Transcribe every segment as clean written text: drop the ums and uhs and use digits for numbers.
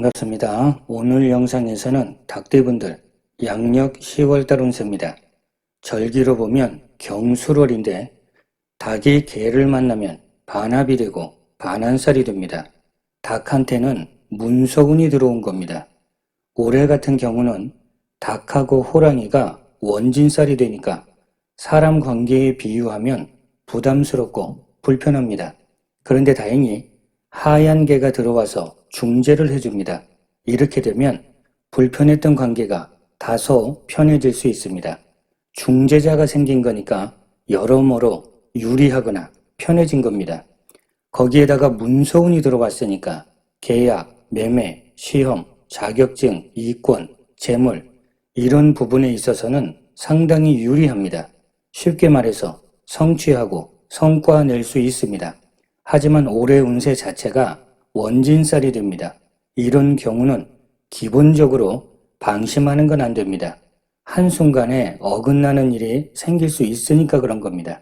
반갑습니다. 오늘 영상에서는 닭띠분들 양력 10월달 운세입니다. 절기로 보면 경술월인데 닭이 개를 만나면 반합이 되고 반한살이 됩니다. 닭한테는 문서운이 들어온 겁니다. 올해 같은 경우는 닭하고 호랑이가 원진살이 되니까 사람 관계에 비유하면 부담스럽고 불편합니다. 그런데 다행히 하얀 개가 들어와서 중재를 해줍니다. 이렇게 되면 불편했던 관계가 다소 편해질 수 있습니다. 중재자가 생긴 거니까 여러모로 유리하거나 편해진 겁니다. 거기에다가 문서운이 들어왔으니까 계약, 매매, 시험, 자격증, 이권, 재물 이런 부분에 있어서는 상당히 유리합니다. 쉽게 말해서 성취하고 성과 낼 수 있습니다. 하지만 올해 운세 자체가 원진살이 됩니다. 이런 경우는 기본적으로 방심하는 건 안 됩니다. 한순간에 어긋나는 일이 생길 수 있으니까 그런 겁니다.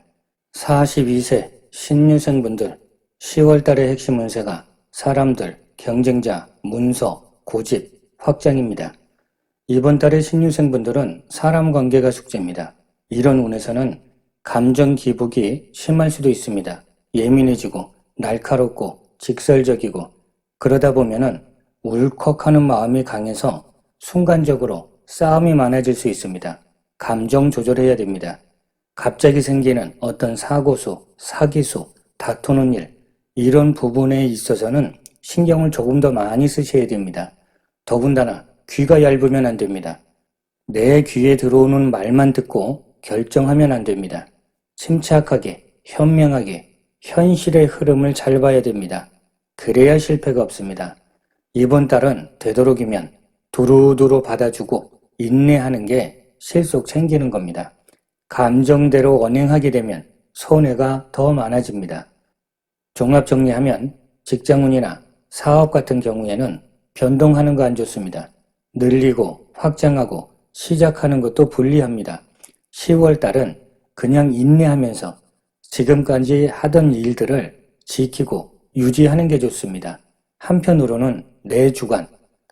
42세 신유생분들 10월달의 핵심 운세가 사람들, 경쟁자, 문서, 고집, 확장입니다. 이번 달의 신유생분들은 사람 관계가 숙제입니다. 이런 운에서는 감정 기복이 심할 수도 있습니다. 예민해지고 날카롭고 직설적이고 그러다 보면은 울컥하는 마음이 강해서 순간적으로 싸움이 많아질 수 있습니다. 감정 조절해야 됩니다. 갑자기 생기는 어떤 사고수, 사기수, 다투는 일 이런 부분에 있어서는 신경을 조금 더 많이 쓰셔야 됩니다. 더군다나 귀가 얇으면 안 됩니다. 내 귀에 들어오는 말만 듣고 결정하면 안 됩니다. 침착하게, 현명하게 현실의 흐름을 잘 봐야 됩니다. 그래야 실패가 없습니다. 이번 달은 되도록이면 두루두루 받아주고 인내하는 게 실속 챙기는 겁니다. 감정대로 언행하게 되면 손해가 더 많아집니다. 종합정리하면 직장운이나 사업 같은 경우에는 변동하는 거 안 좋습니다. 늘리고 확장하고 시작하는 것도 불리합니다. 10월달은 그냥 인내하면서 지금까지 하던 일들을 지키고 유지하는 게 좋습니다. 한편으로는 내 주관,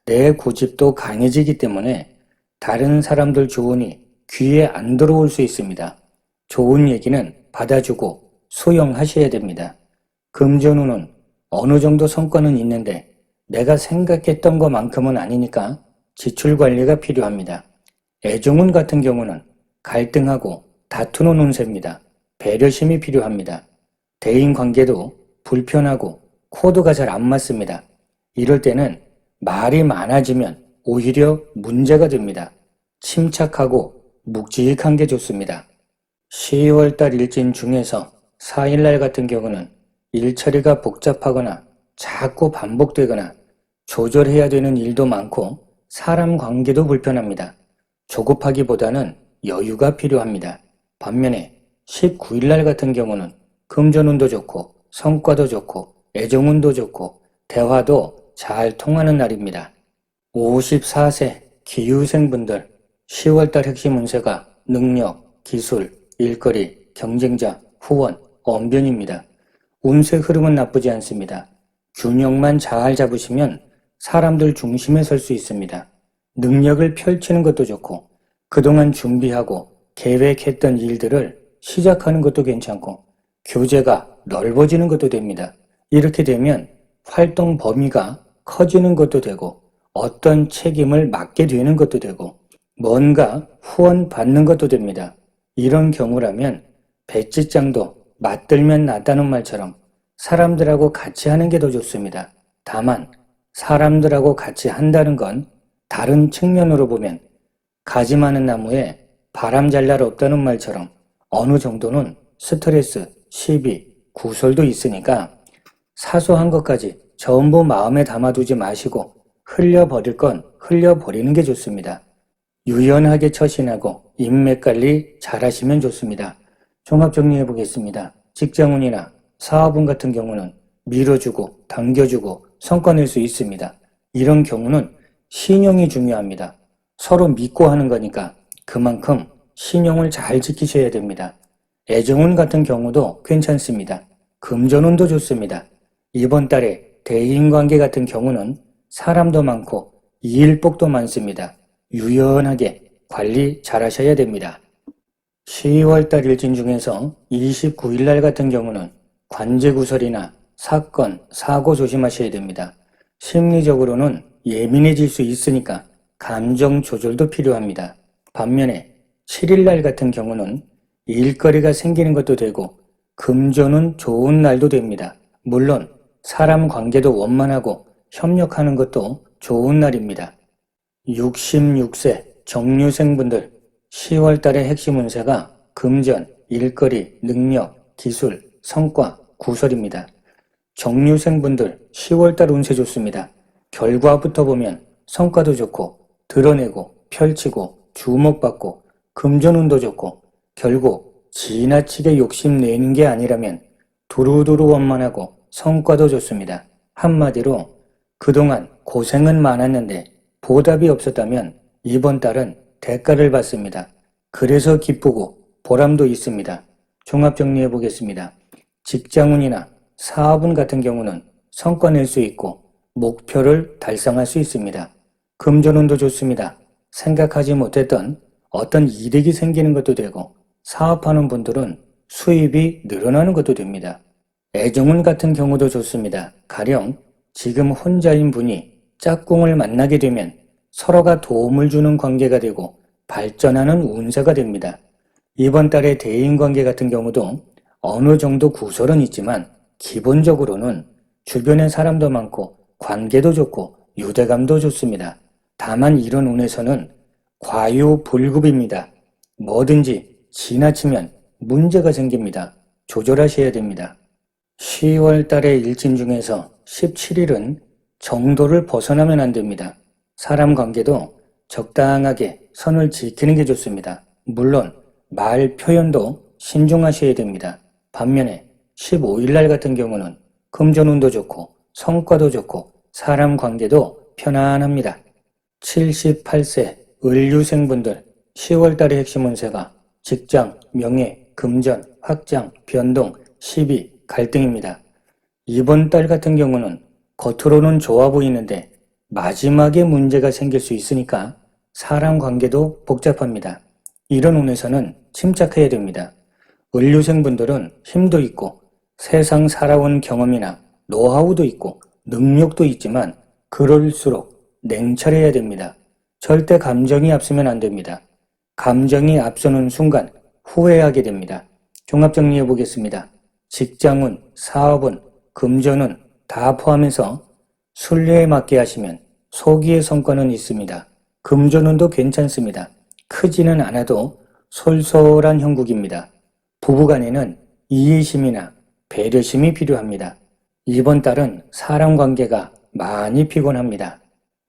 내 고집도 강해지기 때문에 다른 사람들 조언이 귀에 안 들어올 수 있습니다. 좋은 얘기는 받아주고 수용하셔야 됩니다. 금전운은 어느 정도 성과는 있는데 내가 생각했던 것만큼은 아니니까 지출 관리가 필요합니다. 애정운 같은 경우는 갈등하고 다투는 운세입니다. 배려심이 필요합니다. 대인관계도 불편하고 코드가 잘 안 맞습니다. 이럴 때는 말이 많아지면 오히려 문제가 됩니다. 침착하고 묵직한 게 좋습니다. 10월달 일진 중에서 4일날 같은 경우는 일처리가 복잡하거나 자꾸 반복되거나 조절해야 되는 일도 많고 사람 관계도 불편합니다. 조급하기보다는 여유가 필요합니다. 반면에 19일날 같은 경우는 금전운도 좋고 성과도 좋고 애정운도 좋고 대화도 잘 통하는 날입니다. 54세 기후생분들 10월달 핵심 운세가 능력, 기술, 일거리, 경쟁자, 후원, 언변입니다. 운세 흐름은 나쁘지 않습니다. 균형만 잘 잡으시면 사람들 중심에 설 수 있습니다. 능력을 펼치는 것도 좋고 그동안 준비하고 계획했던 일들을 시작하는 것도 괜찮고 교제가 넓어지는 것도 됩니다. 이렇게 되면 활동 범위가 커지는 것도 되고 어떤 책임을 맡게 되는 것도 되고 뭔가 후원 받는 것도 됩니다. 이런 경우라면 배지장도 맞들면 낫다는 말처럼 사람들하고 같이 하는 게 더 좋습니다. 다만 사람들하고 같이 한다는 건 다른 측면으로 보면 가지 많은 나무에 바람 잘 날 없다는 말처럼 어느 정도는 스트레스, 시비, 구설도 있으니까 사소한 것까지 전부 마음에 담아두지 마시고 흘려버릴 건 흘려버리는 게 좋습니다. 유연하게 처신하고 인맥관리 잘 하시면 좋습니다. 종합정리해 보겠습니다. 직장운이나 사업운 같은 경우는 밀어주고 당겨주고 성과 낼 수 있습니다. 이런 경우는 신용이 중요합니다. 서로 믿고 하는 거니까 그만큼 신용을 잘 지키셔야 됩니다. 애정운 같은 경우도 괜찮습니다. 금전운도 좋습니다. 이번 달에 대인관계 같은 경우는 사람도 많고 일복도 많습니다. 유연하게 관리 잘 하셔야 됩니다. 10월달 일진 중에서 29일날 같은 경우는 관제구설이나 사건, 사고 조심하셔야 됩니다. 심리적으로는 예민해질 수 있으니까 감정 조절도 필요합니다. 반면에 7일날 같은 경우는 일거리가 생기는 것도 되고 금전은 좋은 날도 됩니다. 물론 사람 관계도 원만하고 협력하는 것도 좋은 날입니다. 66세 정류생분들 10월달의 핵심 운세가 금전, 일거리, 능력, 기술, 성과, 구설입니다. 정류생분들 10월달 운세 좋습니다. 결과부터 보면 성과도 좋고 드러내고 펼치고 주목받고 금전운도 좋고 결국 지나치게 욕심내는 게 아니라면 두루두루 원만하고 성과도 좋습니다. 한마디로 그동안 고생은 많았는데 보답이 없었다면 이번 달은 대가를 받습니다. 그래서 기쁘고 보람도 있습니다. 종합 정리해 보겠습니다. 직장운이나 사업운 같은 경우는 성과 낼 수 있고 목표를 달성할 수 있습니다. 금전운도 좋습니다. 생각하지 못했던 어떤 이득이 생기는 것도 되고 사업하는 분들은 수입이 늘어나는 것도 됩니다. 애정운 같은 경우도 좋습니다. 가령 지금 혼자인 분이 짝꿍을 만나게 되면 서로가 도움을 주는 관계가 되고 발전하는 운세가 됩니다. 이번 달의 대인관계 같은 경우도 어느 정도 구설은 있지만 기본적으로는 주변에 사람도 많고 관계도 좋고 유대감도 좋습니다. 다만 이런 운에서는 과유불급입니다. 뭐든지 지나치면 문제가 생깁니다. 조절하셔야 됩니다. 10월 달의 일진 중에서 17일은 정도를 벗어나면 안 됩니다. 사람 관계도 적당하게 선을 지키는 게 좋습니다. 물론 말 표현도 신중하셔야 됩니다. 반면에 15일날 같은 경우는 금전운도 좋고 성과도 좋고 사람 관계도 편안합니다. 78세 을류생분들 10월달의 핵심 운세가 직장, 명예, 금전, 확장, 변동, 시비, 갈등입니다. 이번 달 같은 경우는 겉으로는 좋아 보이는데 마지막에 문제가 생길 수 있으니까 사람 관계도 복잡합니다. 이런 운에서는 침착해야 됩니다. 을류생분들은 힘도 있고 세상 살아온 경험이나 노하우도 있고 능력도 있지만 그럴수록 냉철해야 됩니다. 절대 감정이 앞서면 안 됩니다. 감정이 앞서는 순간 후회하게 됩니다. 종합 정리해 보겠습니다. 직장운, 사업운, 금전운 다 포함해서 순리에 맞게 하시면 소기의 성과는 있습니다. 금전운도 괜찮습니다. 크지는 않아도 솔솔한 형국입니다. 부부간에는 이해심이나 배려심이 필요합니다. 이번 달은 사람 관계가 많이 피곤합니다.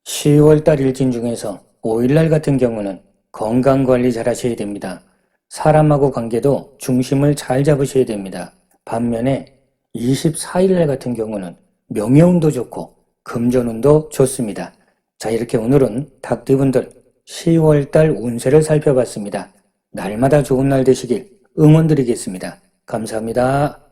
10월달 일진 중에서 5일날 같은 경우는 건강관리 잘 하셔야 됩니다. 사람하고 관계도 중심을 잘 잡으셔야 됩니다. 반면에 24일날 같은 경우는 명예운도 좋고 금전운도 좋습니다. 자, 이렇게 오늘은 닭띠분들 10월달 운세를 살펴봤습니다. 날마다 좋은 날 되시길 응원드리겠습니다. 감사합니다.